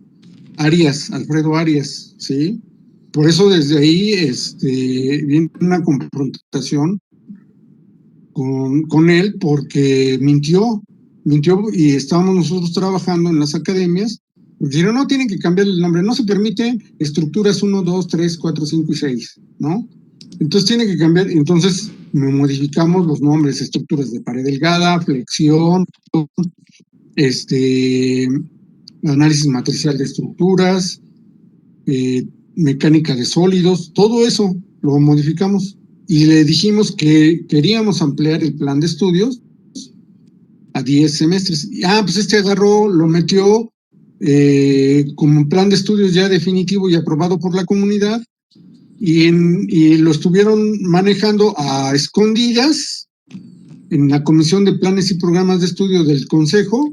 Alfredo Arias, ¿sí? Por eso desde ahí viene una confrontación con él, porque mintió y estábamos nosotros trabajando en las academias, porque dijeron, no, tienen que cambiar el nombre, no se permiten estructuras 1, 2, 3, 4, 5 y 6, ¿no? Entonces tiene que cambiar, entonces modificamos los nombres, estructuras de pared delgada, flexión, análisis matricial de estructuras, mecánica de sólidos, todo eso lo modificamos y le dijimos que queríamos ampliar el plan de estudios a 10 semestres. Pues agarró, lo metió como un plan de estudios ya definitivo y aprobado por la comunidad, y lo estuvieron manejando a escondidas en la Comisión de Planes y Programas de Estudio del Consejo.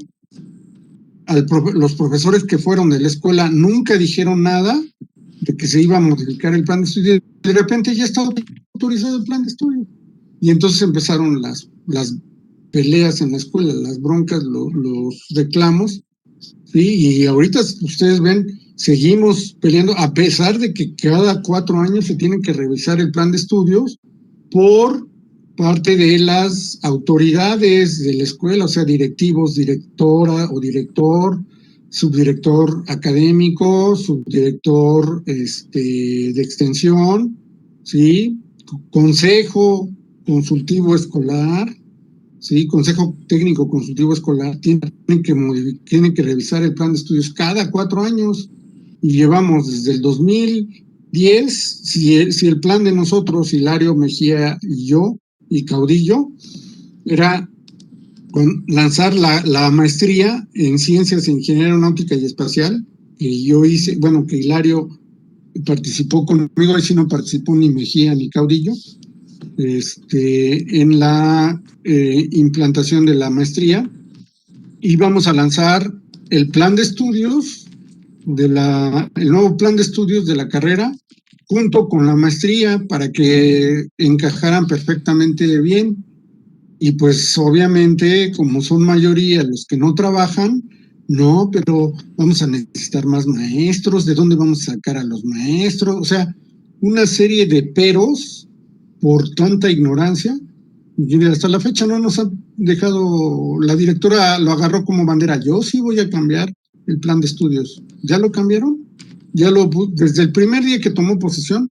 Los profesores que fueron de la escuela nunca dijeron nada de que se iba a modificar el plan de estudio. De repente ya estaba autorizado el plan de estudio. Y entonces empezaron las peleas en la escuela, las broncas, los reclamos, ¿sí? Y ahorita ustedes ven, seguimos peleando, a pesar de que cada 4 años se tiene que revisar el plan de estudios por parte de las autoridades de la escuela, o sea, directivos, directora o director, subdirector académico, subdirector de extensión, ¿sí? Consejo consultivo escolar, ¿sí? Consejo técnico consultivo escolar, tienen que revisar el plan de estudios cada 4 años, y llevamos desde el 2010, si el plan de nosotros, Hilario Mejía y yo, y Caudillo, era lanzar la maestría en Ciencias de Ingeniería Aeronáutica y Espacial, que yo hice, bueno, que Hilario participó conmigo, y si no participó ni Mejía ni Caudillo, en la implantación de la maestría. Íbamos a lanzar el plan de estudios, el nuevo plan de estudios de la carrera, junto con la maestría, para que encajaran perfectamente bien. Y pues obviamente, como son mayoría los que no trabajan, no, pero vamos a necesitar más maestros, ¿de dónde vamos a sacar a los maestros? O sea, una serie de peros por tanta ignorancia. Y hasta la fecha no nos ha dejado, la directora lo agarró como bandera, yo sí voy a cambiar el plan de estudios. ¿Ya lo cambiaron? Desde el primer día que tomó posesión,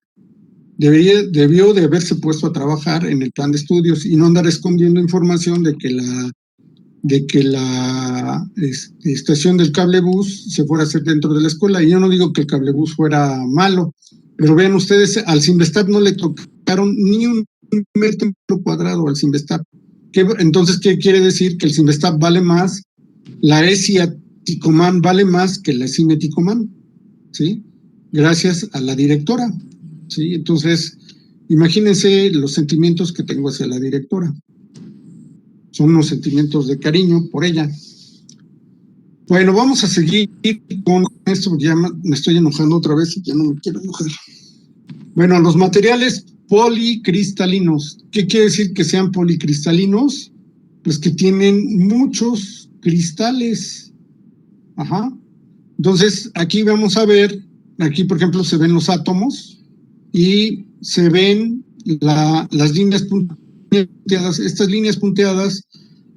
debió de haberse puesto a trabajar en el plan de estudios y no andar escondiendo información de que la estación del cablebús se fuera a hacer dentro de la escuela. Y yo no digo que el cablebús fuera malo, pero vean ustedes, al Cinvestav no le tocaron ni un metro cuadrado al Cinvestav. Entonces, ¿qué quiere decir? Que el Cinvestav vale más, la ESIA Ticomán vale más que la CIME Ticomán, ¿sí? Gracias a la directora, ¿sí? Entonces, imagínense los sentimientos que tengo hacia la directora. Son unos sentimientos de cariño por ella. Bueno, vamos a seguir con esto, porque ya me estoy enojando otra vez y ya no me quiero enojar. Bueno, los materiales policristalinos. ¿Qué quiere decir que sean policristalinos? Pues que tienen muchos cristales. Ajá. Entonces, aquí vamos a ver, aquí por ejemplo se ven los átomos y se ven las líneas punteadas. Estas líneas punteadas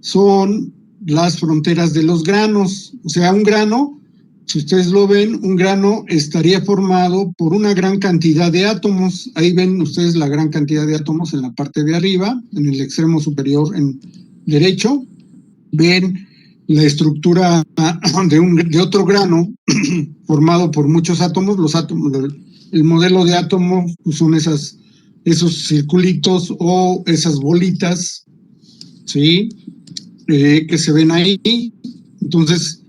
son las fronteras de los granos. O sea, un grano, si ustedes lo ven, un grano estaría formado por una gran cantidad de átomos. Ahí ven ustedes la gran cantidad de átomos en la parte de arriba, en el extremo superior en derecho. Ven la estructura de otro grano formado por muchos átomos. Los átomos, el modelo de átomo pues son esos circulitos o esas bolitas, ¿sí? Que se ven ahí. Entonces,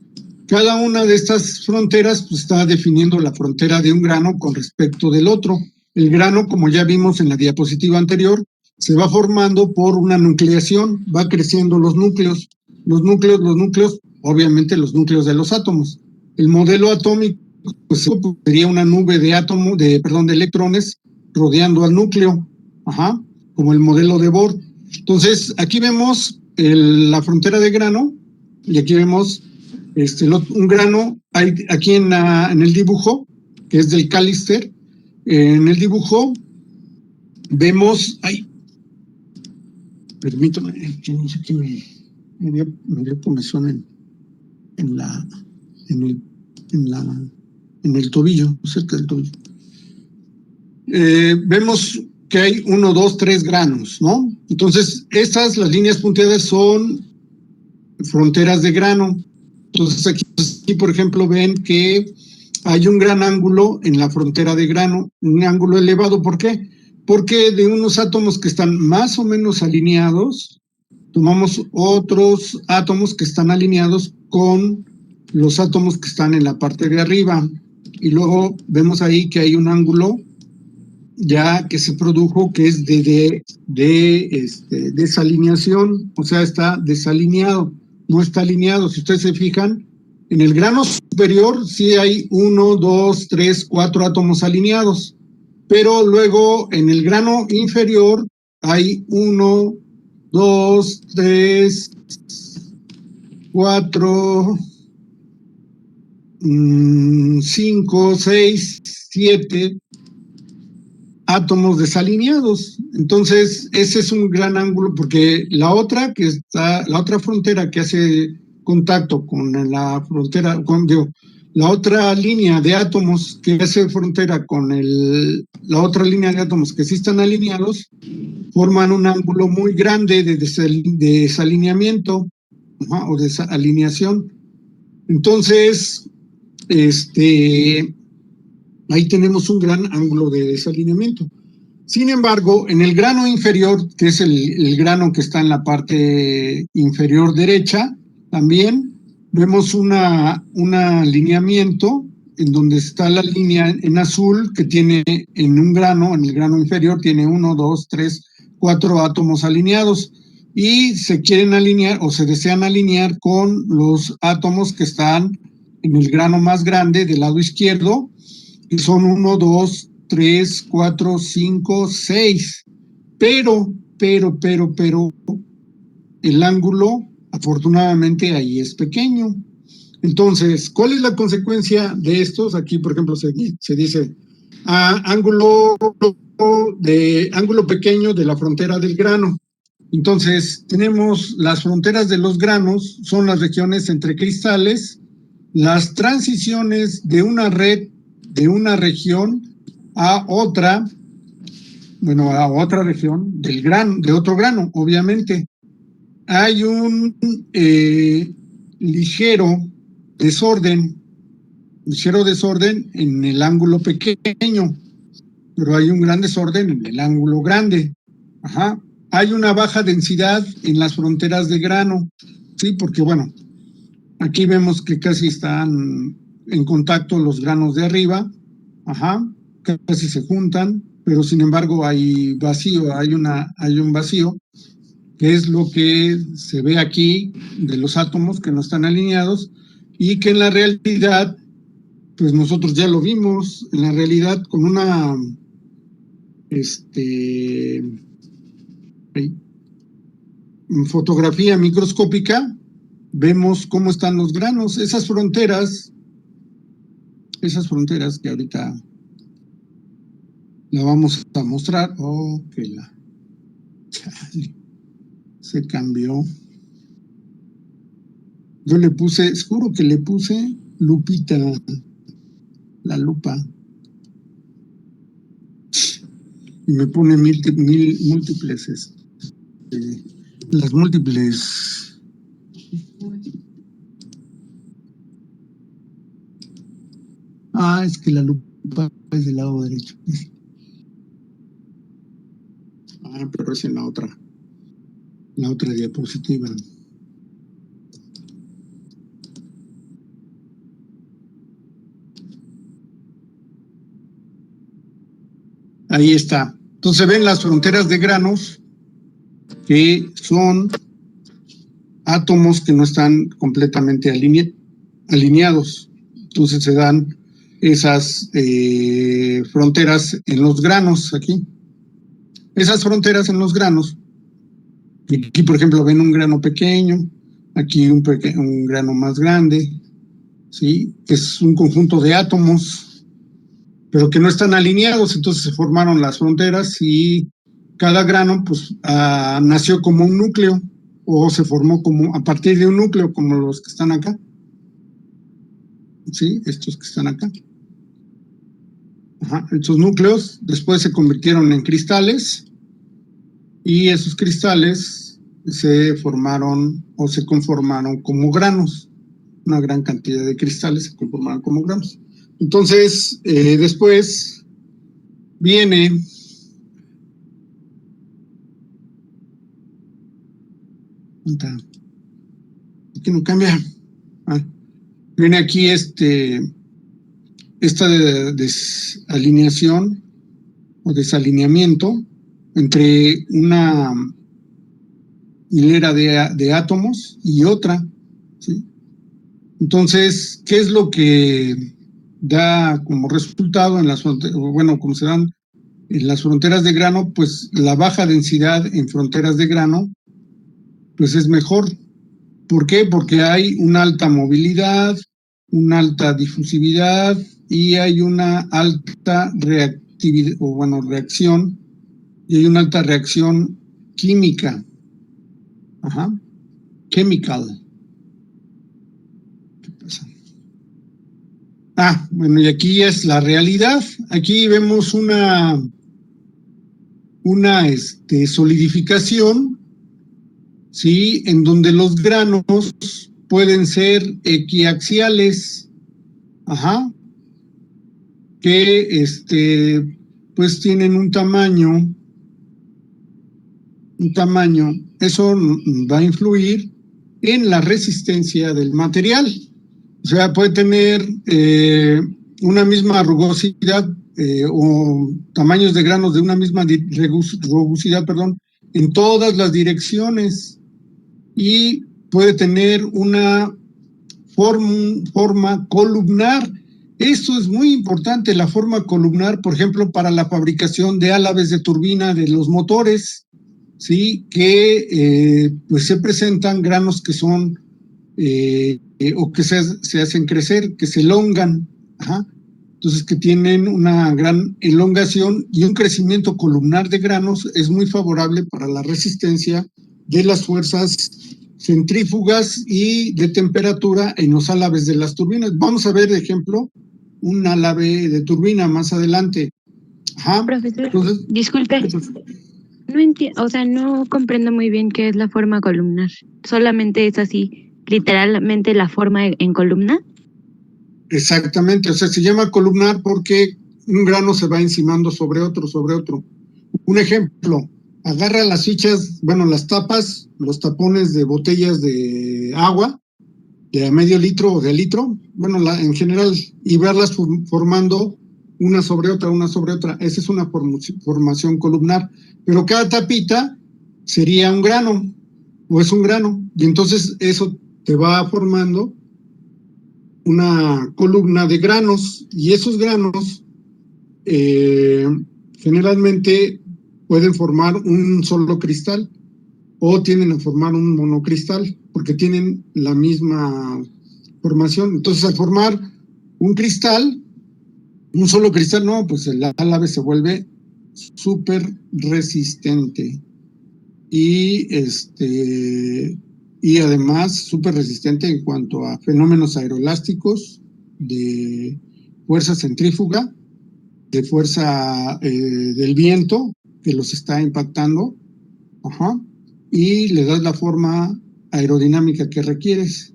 cada una de estas fronteras pues, está definiendo la frontera de un grano con respecto del otro. El grano, como ya vimos en la diapositiva anterior, se va formando por una nucleación, va creciendo los núcleos, obviamente los núcleos de los átomos. El modelo atómico pues, sería una nube de electrones rodeando al núcleo, como el modelo de Bohr. Entonces, aquí vemos la frontera de grano, y aquí vemos un grano, aquí en el dibujo, que es del Callister, en el dibujo vemos, permítame, no sé qué me dio comezón en el tobillo, cerca del tobillo. Vemos que hay 1, 2, 3 granos, ¿no? Entonces, las líneas punteadas son fronteras de grano. Entonces, aquí, por ejemplo, ven que hay un gran ángulo en la frontera de grano, un ángulo elevado. ¿Por qué? Porque de unos átomos que están más o menos alineados, tomamos otros átomos que están alineados con los átomos que están en la parte de arriba. Y luego vemos ahí que hay un ángulo ya que se produjo, que es de desalineación, o sea, está desalineado, no está alineado. Si ustedes se fijan, en el grano superior sí hay 1, 2, 3, 4 átomos alineados, pero luego en el grano inferior hay 1, 2, 3, 4, 5, 6, 7 átomos desalineados. Entonces, ese es un gran ángulo, porque la otra frontera que hace contacto con la frontera, la otra línea de átomos que hace frontera con la otra línea de átomos que sí están alineados, forman un ángulo muy grande de desalineamiento, o desalineación. Entonces, ahí tenemos un gran ángulo de desalineamiento. Sin embargo, en el grano inferior, que es el grano que está en la parte inferior derecha, también vemos un alineamiento en donde está la línea en azul que tiene en el grano inferior, tiene 1, 2, 3, 4 átomos alineados y se quieren alinear o se desean alinear con los átomos que están en el grano más grande del lado izquierdo, que son 1, 2, 3, 4, 5, 6. Pero, el ángulo, afortunadamente, ahí es pequeño. Entonces, ¿cuál es la consecuencia de estos? Aquí, por ejemplo, se dice ángulo pequeño de la frontera del grano. Entonces, tenemos las fronteras de los granos, son las regiones entre cristales, las transiciones de una red, de una región a otra, a otra región de otro grano, obviamente. Hay un ligero desorden en el ángulo pequeño, pero hay un gran desorden en el ángulo grande. Ajá. Hay una baja densidad en las fronteras de grano, sí, porque aquí vemos que casi están en contacto los granos de arriba, casi se juntan, pero sin embargo hay vacío, hay un vacío, que es lo que se ve aquí de los átomos que no están alineados y que en la realidad, pues nosotros ya lo vimos, en la realidad con una fotografía microscópica, vemos cómo están los granos, esas fronteras que ahorita la vamos a mostrar. Se cambió. Yo le puse, juro que le puse lupita, la lupa. Y me pone múltiples, las múltiples. Es que la lupa es del lado derecho. Pero es en la otra diapositiva. Ahí está. Entonces ven las fronteras de granos, que son átomos que no están completamente alineados. Entonces se dan esas fronteras en los granos aquí. Esas fronteras en los granos, aquí por ejemplo ven un grano pequeño, aquí un grano más grande, ¿sí? Que es un conjunto de átomos, pero que no están alineados, entonces se formaron las fronteras y cada grano pues nació como un núcleo o se formó a partir de un núcleo, como los que están acá. ¿Sí? Estos que están acá. Estos núcleos después se convirtieron en cristales y esos cristales se formaron o se conformaron como granos. Una gran cantidad de cristales se conformaron como granos. Entonces, después viene aquí no cambia. Viene aquí esta desalineación o desalineamiento entre una hilera de átomos y otra, ¿sí? Entonces, ¿qué es lo que da como resultado en las fronteras? Como se dan en las fronteras de grano, pues la baja densidad en fronteras de grano pues es mejor. ¿Por qué? Porque hay una alta movilidad, una alta difusividad y hay una alta reactividad, o bueno, reacción, y hay una alta reacción química. Ajá. Chemical. ¿Qué pasa? Bueno, y aquí es la realidad. Aquí vemos una solidificación, ¿sí? En donde los granos pueden ser equiaxiales, ajá, que pues tienen un tamaño, eso va a influir en la resistencia del material. O sea, puede tener una misma rugosidad o tamaños de granos de una misma rugosidad, en todas las direcciones, y puede tener una forma columnar. Esto es muy importante, la forma columnar, por ejemplo, para la fabricación de álabes de turbina de los motores, ¿sí? Que pues se presentan granos que son o que se hacen crecer, que se elongan, ajá. Entonces que tienen una gran elongación, y un crecimiento columnar de granos es muy favorable para la resistencia de las fuerzas centrífugas y de temperatura en los álabes de las turbinas. Vamos a ver, de ejemplo, un álave de turbina más adelante. Ajá. Profesor, Entonces, disculpe, no entiendo, o sea, no comprendo muy bien qué es la forma columnar. Solamente es así, literalmente la forma en columna. Exactamente, o sea, se llama columnar porque un grano se va encimando sobre otro, sobre otro. Un ejemplo, agarra las fichas, bueno, las tapas, los tapones de botellas de agua, de medio litro o de litro, bueno, en general, y verlas formando una sobre otra, una sobre otra. Esa es una formación columnar, pero cada tapita sería un grano, o es un grano, y entonces eso te va formando una columna de granos, y esos granos generalmente pueden formar un solo cristal o tienden a formar un monocristal porque tienen la misma formación. Entonces, al formar un cristal, un solo cristal, no, pues el álabe se vuelve súper resistente y y además súper resistente en cuanto a fenómenos aeroelásticos, de fuerza centrífuga, de fuerza del viento que los está impactando, ajá, y le das la forma aerodinámica que requieres,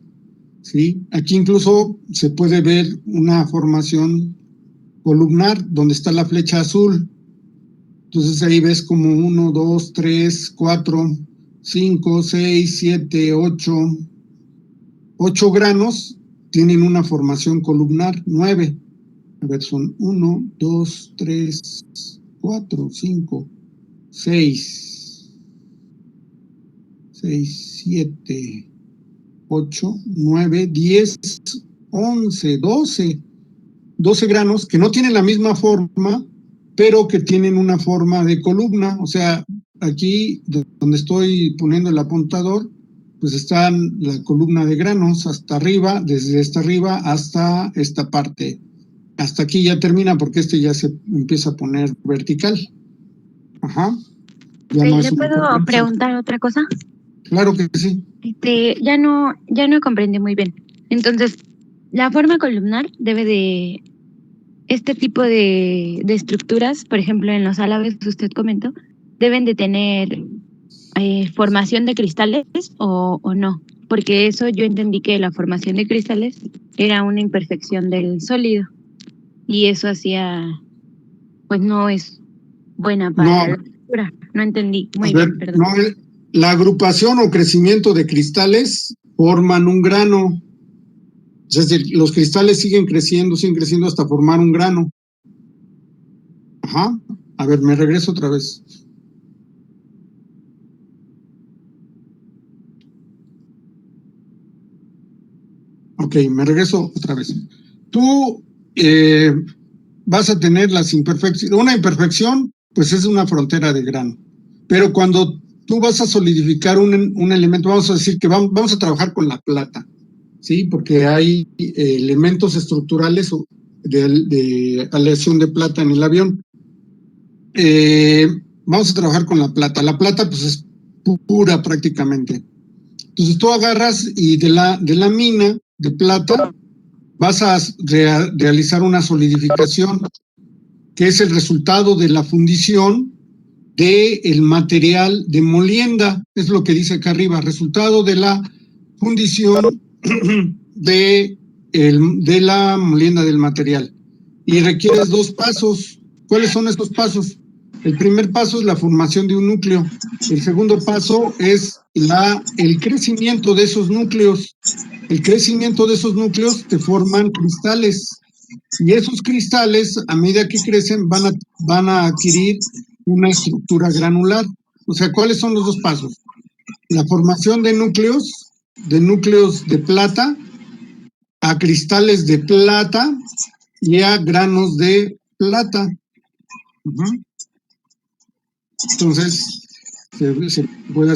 ¿sí? Aquí incluso se puede ver una formación columnar donde está la flecha azul. Entonces ahí ves como 1, 2, 3, 4, 5, 6, 7, 8 granos tienen una formación columnar, 9. A ver, son 1, 2, 3, 4, 5, 6, 7, 8, 9, 10, 11, 12 granos que no tienen la misma forma, pero que tienen una forma de columna. O sea, aquí donde estoy poniendo el apuntador, pues está la columna de granos hasta arriba, desde esta arriba hasta esta parte. Hasta aquí ya termina porque ya se empieza a poner vertical. Ajá. Ya no ¿Le es una puedo columna. preguntar otra cosa? Claro que sí. Ya no comprendí muy bien. Entonces, la forma columnar debe de este tipo de estructuras, por ejemplo, en los álabes que usted comentó, deben de tener formación de cristales o no, porque eso yo entendí que la formación de cristales era una imperfección del sólido y eso hacía, pues no es buena para No, la estructura. No entendí muy a ver, bien, perdón. no, la agrupación o crecimiento de cristales forman un grano. Es decir, los cristales siguen creciendo hasta formar un grano. Ajá. A ver, me regreso otra vez. Ok, me regreso otra vez. Tú vas a tener las imperfecciones. Una imperfección, pues es una frontera de grano. Pero cuando tú vas a solidificar un elemento, vamos a decir que vamos a trabajar con la plata, ¿sí? Porque hay elementos estructurales de aleación de plata en el avión. Vamos a trabajar con la plata. La plata, pues, es pura prácticamente. Entonces tú agarras y de la mina de plata vas a realizar una solidificación, que es el resultado de la fundición del material de molienda, es lo que dice acá arriba, resultado de la fundición de la molienda del material. Y requieres 2 pasos. ¿Cuáles son estos pasos? El primer paso es la formación de un núcleo. El segundo paso es el crecimiento de esos núcleos. El crecimiento de esos núcleos te forman cristales. Y esos cristales, a medida que crecen, van a adquirir una estructura granular. O sea, ¿cuáles son los 2 pasos? La formación de núcleos de plata, a cristales de plata y a granos de plata. Entonces, se puede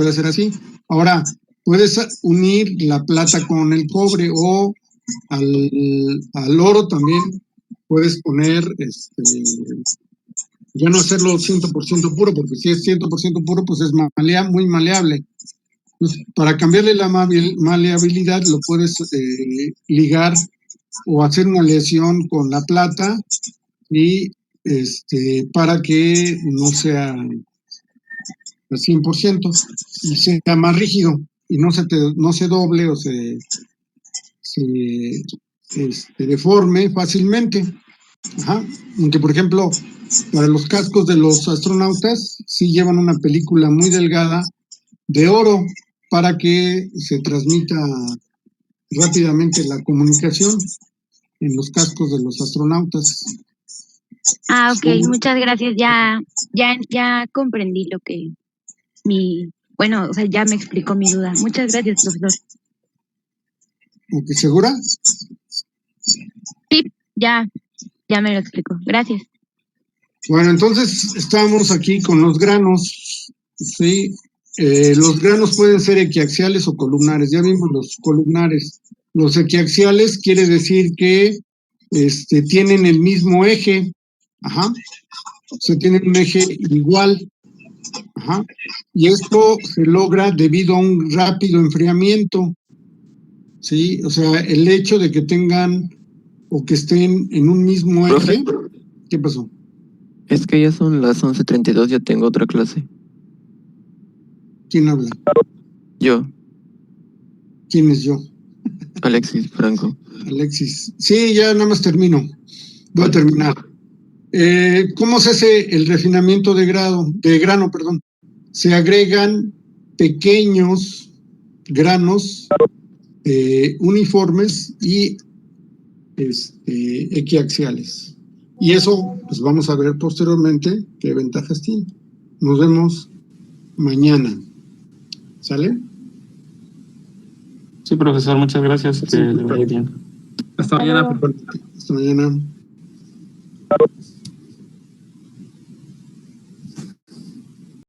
hacer así. Ahora, puedes unir la plata con el cobre, o al oro también puedes poner, ya no hacerlo 100% puro, porque si es 100% puro, pues es muy maleable. Pues, para cambiarle la maleabilidad, lo puedes ligar o hacer una aleación con la plata, y para que no sea al 100% y sea más rígido y no se doble o se deforme fácilmente. Ajá. Aunque, por ejemplo, para los cascos de los astronautas sí llevan una película muy delgada de oro para que se transmita rápidamente la comunicación en los cascos de los astronautas. Ah, ok, muchas gracias. Ya comprendí lo que bueno, o sea, ya me explicó mi duda. Muchas gracias, profesor. ¿Ok, segura? Sí, ya me lo explicó. Gracias. Bueno, entonces estamos aquí con los granos, ¿sí? Los granos pueden ser equiaxiales o columnares. Ya vimos los columnares. Los equiaxiales quiere decir que tienen el mismo eje. Ajá. O sea, tienen un eje igual. Ajá. Y esto se logra debido a un rápido enfriamiento. ¿Sí? O sea, el hecho de que tengan o que estén en un mismo eje. ¿Qué pasó? Es que ya son las 11:32, ya tengo otra clase. ¿Quién habla? Yo, ¿Quién es yo? Alexis Franco. Alexis. Sí, ya nada más termino. Voy a Vale. terminar. ¿Cómo se hace el refinamiento de grano? Se agregan pequeños granos uniformes y equiaxiales. Y eso, pues vamos a ver posteriormente qué ventajas tiene. Nos vemos mañana. ¿Sale? Sí, profesor, muchas gracias. Que le vaya bien. Hasta mañana, profesor. Hasta mañana.